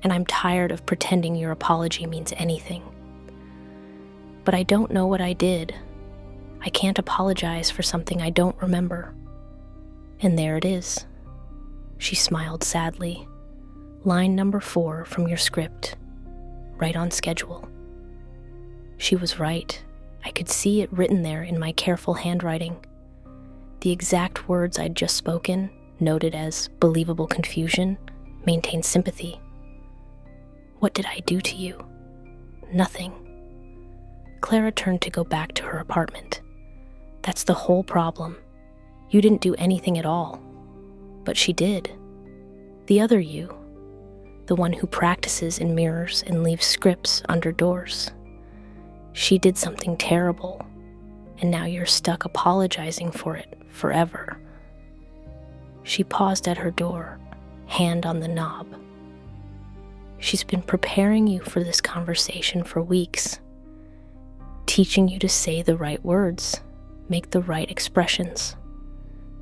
And I'm tired of pretending your apology means anything. But I don't know what I did. I can't apologize for something I don't remember. And there it is. She smiled sadly. Line number 4 from your script. Right on schedule. She was right. I could see it written there in my careful handwriting. The exact words I'd just spoken, noted as believable confusion, maintained sympathy. What did I do to you? Nothing. Clara turned to go back to her apartment. That's the whole problem. You didn't do anything at all. But she did. The other you. The one who practices in mirrors and leaves scripts under doors. She did something terrible, and now you're stuck apologizing for it forever. She paused at her door, hand on the knob. She's been preparing you for this conversation for weeks, teaching you to say the right words, make the right expressions.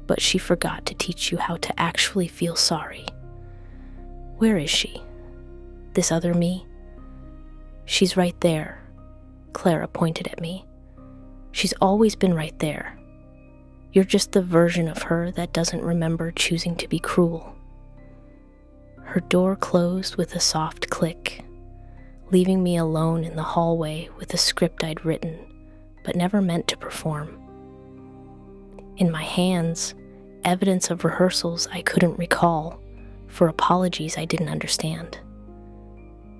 But she forgot to teach you how to actually feel sorry. Where is she? This other me? She's right there. Clara pointed at me. She's always been right there. You're just the version of her that doesn't remember choosing to be cruel. Her door closed with a soft click, leaving me alone in the hallway with a script I'd written, but never meant to perform. In my hands, evidence of rehearsals I couldn't recall, for apologies I didn't understand.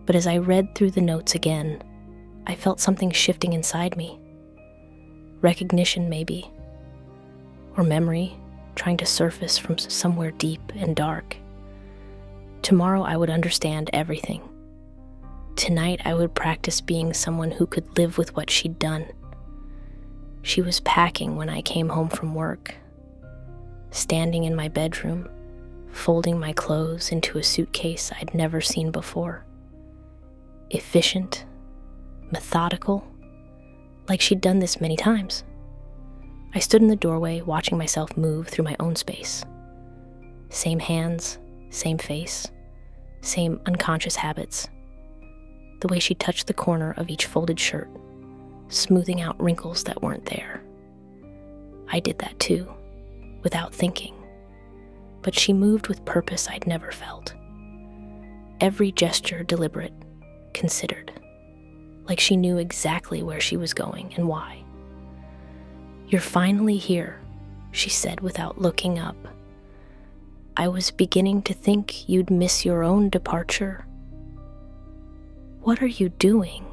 But as I read through the notes again, I felt something shifting inside me. Recognition, maybe, or memory trying to surface from somewhere deep and dark. Tomorrow I would understand everything. Tonight I would practice being someone who could live with what she'd done. She was packing when I came home from work, standing in my bedroom, folding my clothes into a suitcase I'd never seen before. Efficient, methodical, like she'd done this many times. I stood in the doorway watching myself move through my own space. Same hands, same face, same unconscious habits. The way she touched the corner of each folded shirt, smoothing out wrinkles that weren't there. I did that too, without thinking. But she moved with purpose I'd never felt. Every gesture deliberate, considered, like she knew exactly where she was going and why. "You're finally here," she said without looking up. "I was beginning to think you'd miss your own departure." "What are you doing?"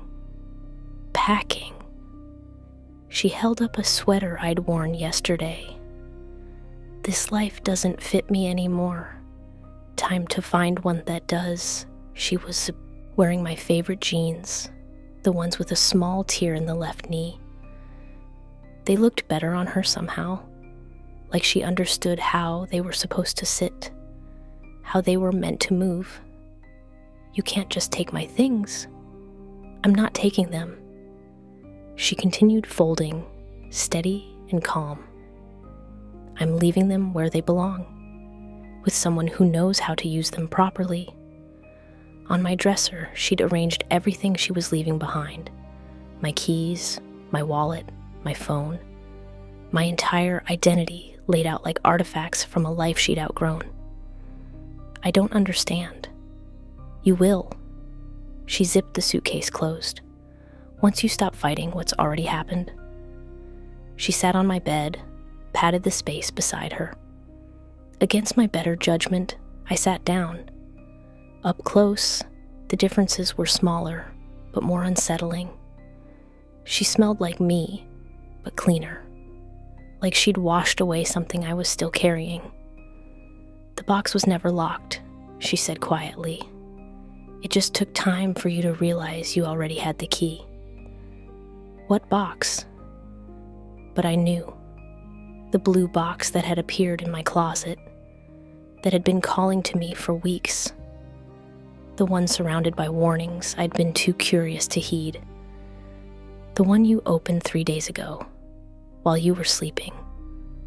"Packing." She held up a sweater I'd worn yesterday. "This life doesn't fit me anymore. Time to find one that does." She was wearing my favorite jeans, the ones with a small tear in the left knee. They looked better on her somehow, like she understood how they were supposed to sit, how they were meant to move. "You can't just take my things." "I'm not taking them." She continued folding, steady and calm. "I'm leaving them where they belong, with someone who knows how to use them properly." On my dresser, she'd arranged everything she was leaving behind. My keys, my wallet, my phone, my entire identity laid out like artifacts from a life she'd outgrown. "I don't understand." "You will." She zipped the suitcase closed. "Once you stop fighting what's already happened." She sat on my bed, patted the space beside her. Against my better judgment, I sat down. Up close, the differences were smaller, but more unsettling. She smelled like me, but cleaner, like she'd washed away something I was still carrying. "The box was never locked," she said quietly. "It just took time for you to realize you already had the key." "What box?" But I knew. The blue box that had appeared in my closet, that had been calling to me for weeks. The one surrounded by warnings I'd been too curious to heed. The one you opened 3 days ago, while you were sleeping,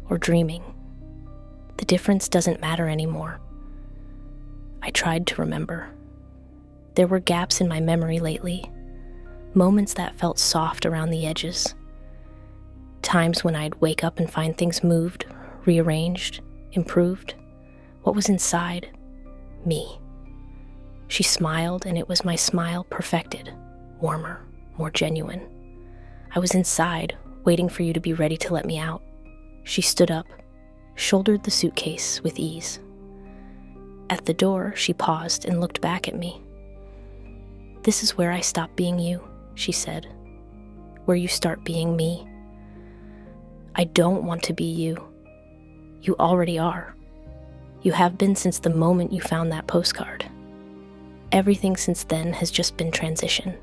or dreaming. The difference doesn't matter anymore. I tried to remember. There were gaps in my memory lately, moments that felt soft around the edges. Times when I'd wake up and find things moved, rearranged, improved. What was inside? Me. She smiled, and it was my smile perfected, warmer, more genuine. I was inside, waiting for you to be ready to let me out. She stood up, shouldered the suitcase with ease. At the door, she paused and looked back at me. "This is where I stop being you," she said. "Where you start being me." "I don't want to be you. You already are. You have been since the moment you found that postcard. Everything since then has just been transition.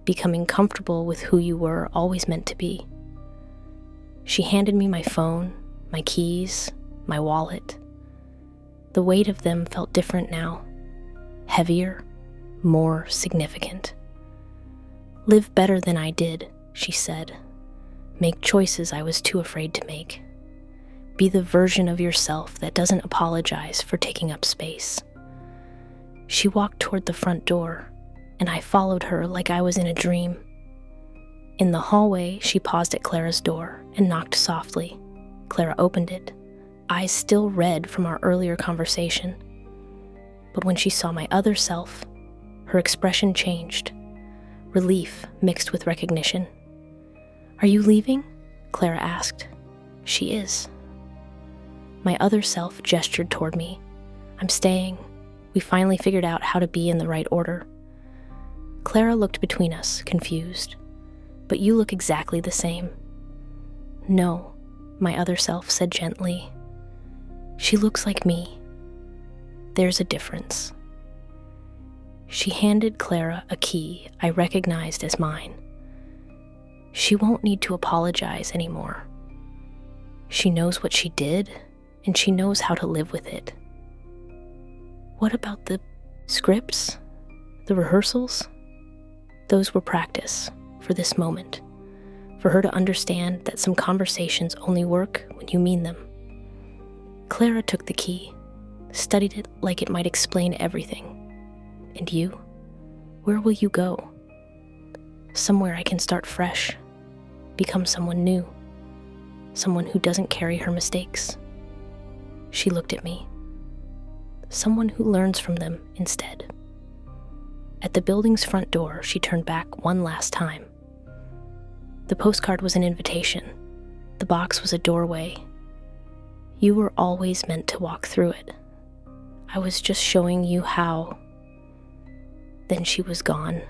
Becoming comfortable with who you were always meant to be." She handed me my phone, my keys, my wallet. The weight of them felt different now, heavier, more significant. Live better than I did, she said. Make choices I was too afraid to make. Be the version of yourself that doesn't apologize for taking up space. She walked toward the front door, and I followed her like I was in a dream. In the hallway, she paused at Clara's door and knocked softly. Clara opened it, eyes still red from our earlier conversation. But when she saw my other self, her expression changed, relief mixed with recognition. "Are you leaving?" Clara asked. "She is." My other self gestured toward me. "I'm staying. We finally figured out how to be in the right order." Clara looked between us, confused. "But you look exactly the same." "No," my other self said gently. "She looks like me. There's a difference." She handed Clara a key I recognized as mine. She won't need to apologize anymore. She knows what she did, and she knows how to live with it. What about the scripts? The rehearsals? Those were practice for this moment, for her to understand that some conversations only work when you mean them. Clara took the key, studied it like it might explain everything. "And you? Where will you go?" "Somewhere I can start fresh, become someone new, someone who doesn't carry her mistakes." She looked at me. "Someone who learns from them instead." At the building's front door, she turned back one last time. The postcard was an invitation. The box was a doorway. You were always meant to walk through it. I was just showing you how. Then she was gone,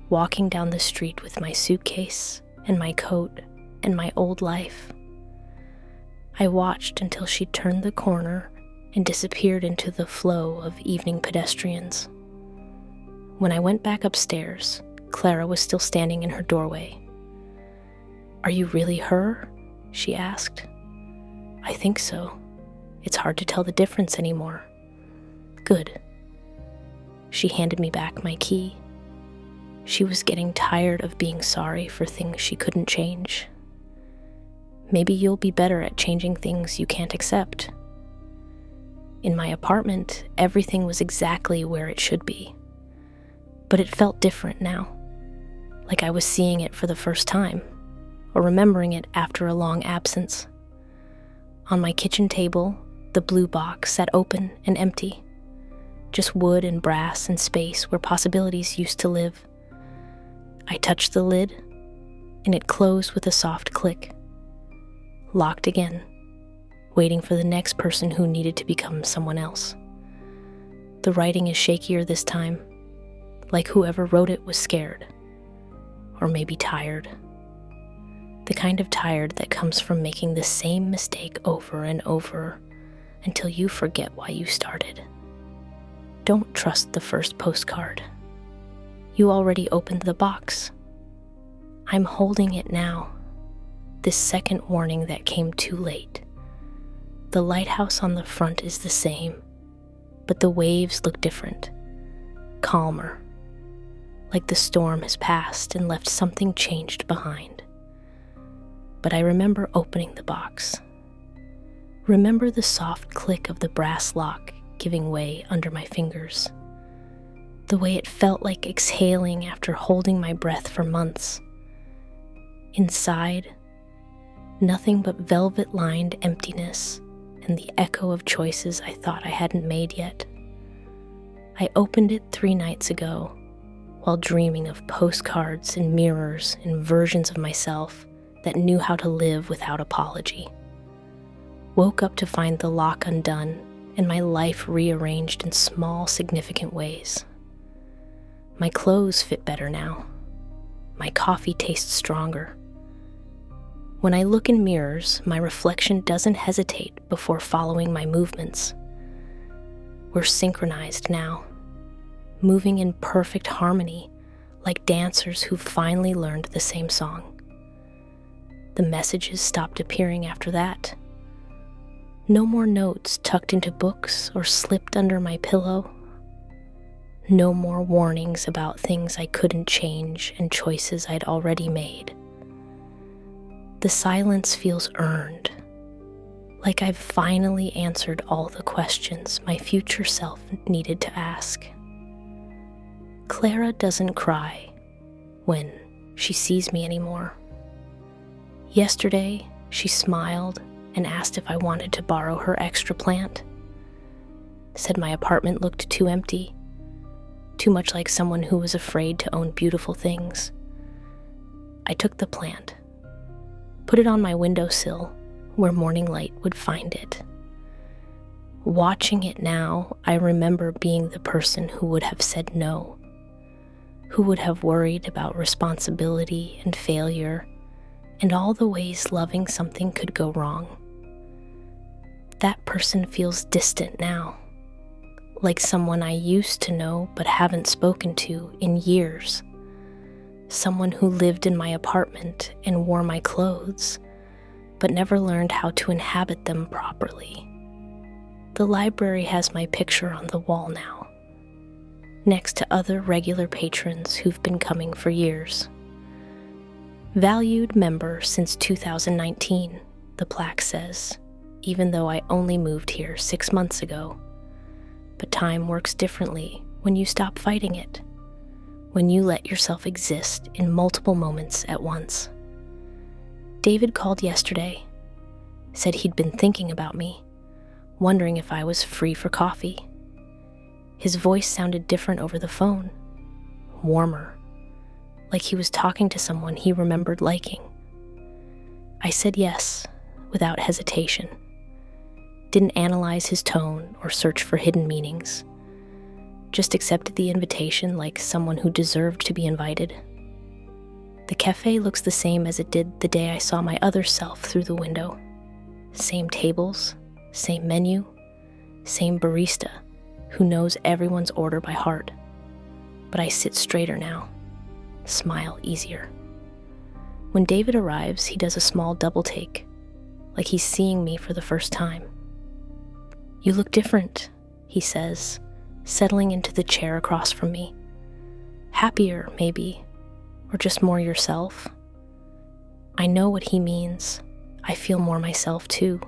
walking down the street with my suitcase and my coat and my old life. I watched until she turned the corner and disappeared into the flow of evening pedestrians. When I went back upstairs, Clara was still standing in her doorway. "Are you really her?" she asked. "I think so. It's hard to tell the difference anymore." "Good." She handed me back my key. She was getting tired of being sorry for things she couldn't change. "Maybe you'll be better at changing things you can't accept." In my apartment, everything was exactly where it should be. But it felt different now, like I was seeing it for the first time, or remembering it after a long absence. On my kitchen table, the blue box sat open and empty, just wood and brass and space where possibilities used to live. I touched the lid, and it closed with a soft click. Locked again, waiting for the next person who needed to become someone else. The writing is shakier this time, like whoever wrote it was scared, or maybe tired. The kind of tired that comes from making the same mistake over and over until you forget why you started. Don't trust the first postcard. You already opened the box. I'm holding it now, this second warning that came too late. The lighthouse on the front is the same, but the waves look different, calmer, like the storm has passed and left something changed behind. But I remember opening the box. Remember the soft click of the brass lock giving way under my fingers. The way it felt like exhaling after holding my breath for months. Inside, nothing but velvet-lined emptiness and the echo of choices I thought I hadn't made yet. I opened it 3 nights ago while dreaming of postcards and mirrors and versions of myself that knew how to live without apology. Woke up to find the lock undone and my life rearranged in small, significant ways. My clothes fit better now. My coffee tastes stronger. When I look in mirrors, my reflection doesn't hesitate before following my movements. We're synchronized now, moving in perfect harmony like dancers who've finally learned the same song. The messages stopped appearing after that. No more notes tucked into books or slipped under my pillow. No more warnings about things I couldn't change and choices I'd already made. The silence feels earned, like I've finally answered all the questions my future self needed to ask. Clara doesn't cry when she sees me anymore. Yesterday, she smiled and asked if I wanted to borrow her extra plant. Said my apartment looked too empty, too much like someone who was afraid to own beautiful things. I took the plant, put it on my windowsill where morning light would find it. Watching it now, I remember being the person who would have said no, who would have worried about responsibility and failure and all the ways loving something could go wrong. That person feels distant now, like someone I used to know but haven't spoken to in years. Someone who lived in my apartment and wore my clothes, but never learned how to inhabit them properly. The library has my picture on the wall now, next to other regular patrons who've been coming for years. Valued member since 2019, the plaque says, even though I only moved here 6 months ago. But time works differently when you stop fighting it, when you let yourself exist in multiple moments at once. David called yesterday, said he'd been thinking about me, wondering if I was free for coffee. His voice sounded different over the phone, warmer, like he was talking to someone he remembered liking. I said yes, without hesitation. Didn't analyze his tone or search for hidden meanings. Just accepted the invitation like someone who deserved to be invited. The cafe looks the same as it did the day I saw my other self through the window. Same tables, same menu, same barista who knows everyone's order by heart. But I sit straighter now, smile easier. When David arrives, he does a small double take, like he's seeing me for the first time. "You look different," he says, settling into the chair across from me. "Happier, maybe, or just more yourself." I know what he means. I feel more myself too.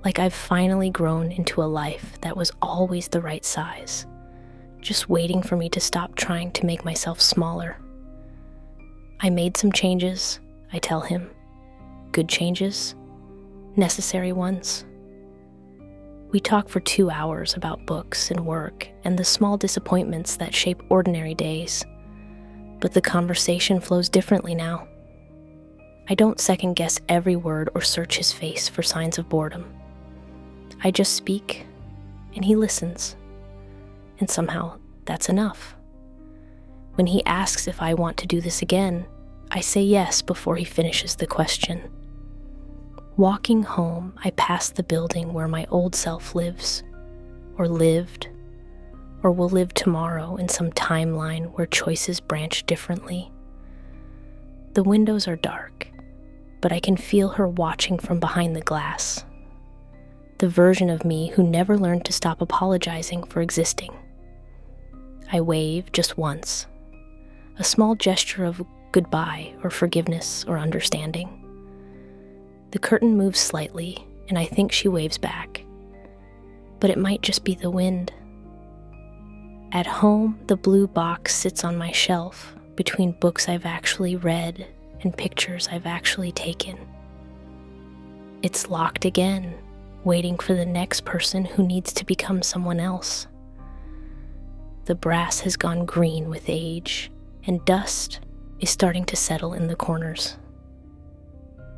Like I've finally grown into a life that was always the right size, just waiting for me to stop trying to make myself smaller. I made some changes, I tell him. Good changes, necessary ones. We talk for 2 hours about books and work and the small disappointments that shape ordinary days. But the conversation flows differently now. I don't second-guess every word or search his face for signs of boredom. I just speak, and he listens. And somehow, that's enough. When he asks if I want to do this again, I say yes before he finishes the question. Walking home, I pass the building where my old self lives, or lived, or will live tomorrow in some timeline where choices branch differently. The windows are dark, but I can feel her watching from behind the glass. The version of me who never learned to stop apologizing for existing. I wave just once, a small gesture of goodbye or forgiveness or understanding. The curtain moves slightly, and I think she waves back. But it might just be the wind. At home, the blue box sits on my shelf between books I've actually read and pictures I've actually taken. It's locked again, waiting for the next person who needs to become someone else. The brass has gone green with age, and dust is starting to settle in the corners.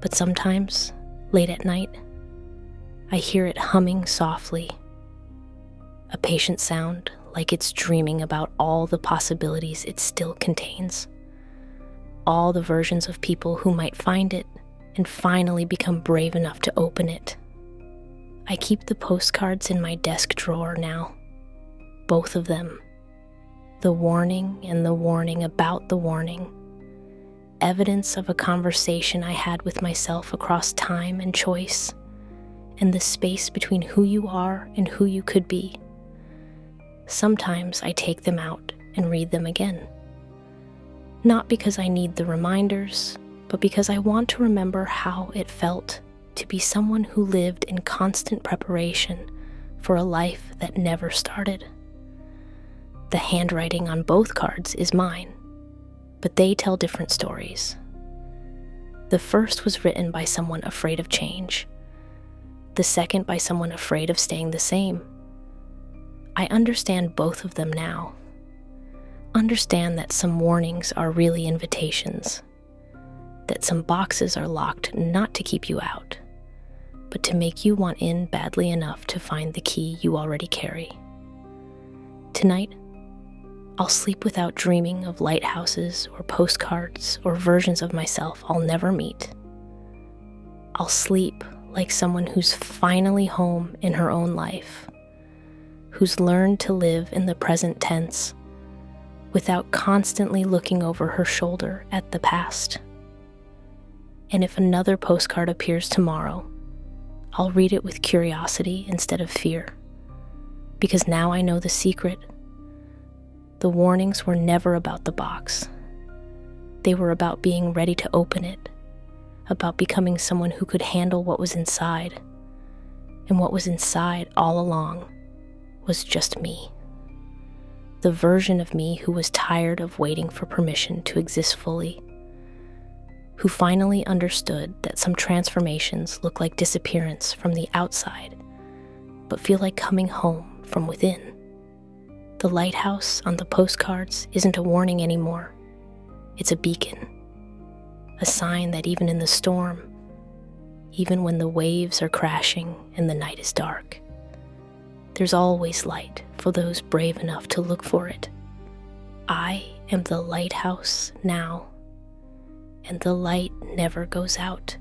But sometimes, late at night, I hear it humming softly, a patient sound like it's dreaming about all the possibilities it still contains, all the versions of people who might find it and finally become brave enough to open it. I keep the postcards in my desk drawer now, both of them, the warning and the warning about the warning. Evidence of a conversation I had with myself across time and choice, and the space between who you are and who you could be. sometimes I take them out and read them again. Not because I need the reminders, but because I want to remember how it felt to be someone who lived in constant preparation for a life that never started. The handwriting on both cards is mine, but they tell different stories. The first was written by someone afraid of change. The second by someone afraid of staying the same. I understand both of them now. Understand that some warnings are really invitations. That some boxes are locked not to keep you out, but to make you want in badly enough to find the key you already carry. Tonight, I'll sleep without dreaming of lighthouses or postcards or versions of myself I'll never meet. I'll sleep like someone who's finally home in her own life, who's learned to live in the present tense without constantly looking over her shoulder at the past. And if another postcard appears tomorrow, I'll read it with curiosity instead of fear, because now I know the secret. The warnings were never about the box. They were about being ready to open it, about becoming someone who could handle what was inside. And what was inside all along was just me. The version of me who was tired of waiting for permission to exist fully, who finally understood that some transformations look like disappearance from the outside, but feel like coming home from within. The lighthouse on the postcards isn't a warning anymore. It's a beacon, a sign that even in the storm, even when the waves are crashing and the night is dark, there's always light for those brave enough to look for it. I am the lighthouse now, and the light never goes out.